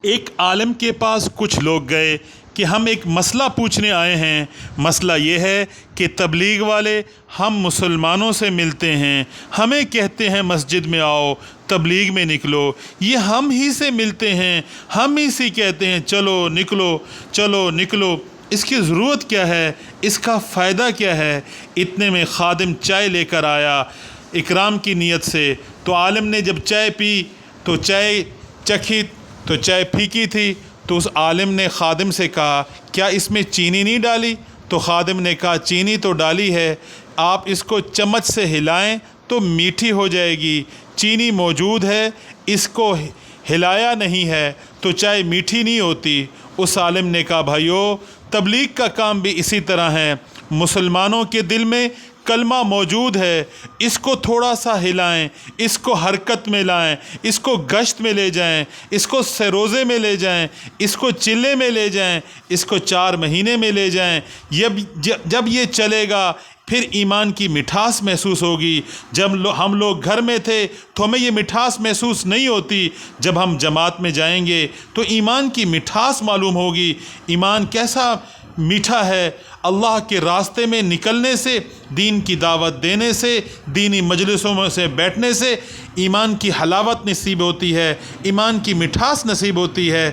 ایک عالم کے پاس کچھ لوگ گئے کہ ہم ایک مسئلہ پوچھنے آئے ہیں۔ مسئلہ یہ ہے کہ تبلیغ والے ہم مسلمانوں سے ملتے ہیں، ہمیں کہتے ہیں مسجد میں آؤ، تبلیغ میں نکلو، یہ ہم ہی سے ملتے ہیں، ہم ہی سے کہتے ہیں چلو نکلو چلو نکلو، اس کی ضرورت کیا ہے، اس کا فائدہ کیا ہے؟ اتنے میں خادم چائے لے کر آیا اکرام کی نیت سے۔ تو عالم نے جب چائے پی تو چائے چکھی تو چائے پھیکی تھی، تو اس عالم نے خادم سے کہا کیا اس میں چینی نہیں ڈالی؟ تو خادم نے کہا چینی تو ڈالی ہے، آپ اس کو چمچ سے ہلائیں تو میٹھی ہو جائے گی، چینی موجود ہے، اس کو ہلایا نہیں ہے تو چائے میٹھی نہیں ہوتی۔ اس عالم نے کہا بھائیو، تبلیغ کا کام بھی اسی طرح ہے، مسلمانوں کے دل میں کلمہ موجود ہے، اس کو تھوڑا سا ہلائیں، اس کو حرکت میں لائیں، اس کو گشت میں لے جائیں، اس کو سروزے میں لے جائیں، اس کو چلے میں لے جائیں، اس کو 4 مہینے میں لے جائیں۔ جب یہ چلے گا پھر ایمان کی مٹھاس محسوس ہوگی۔ جب ہم لوگ گھر میں تھے تو ہمیں یہ مٹھاس محسوس نہیں ہوتی، جب ہم جماعت میں جائیں گے تو ایمان کی مٹھاس معلوم ہوگی۔ ایمان کیسا میٹھا ہے! اللہ کے راستے میں نکلنے سے، دین کی دعوت دینے سے، دینی مجلسوں میں سے بیٹھنے سے ایمان کی حلاوت نصیب ہوتی ہے، ایمان کی مٹھاس نصیب ہوتی ہے۔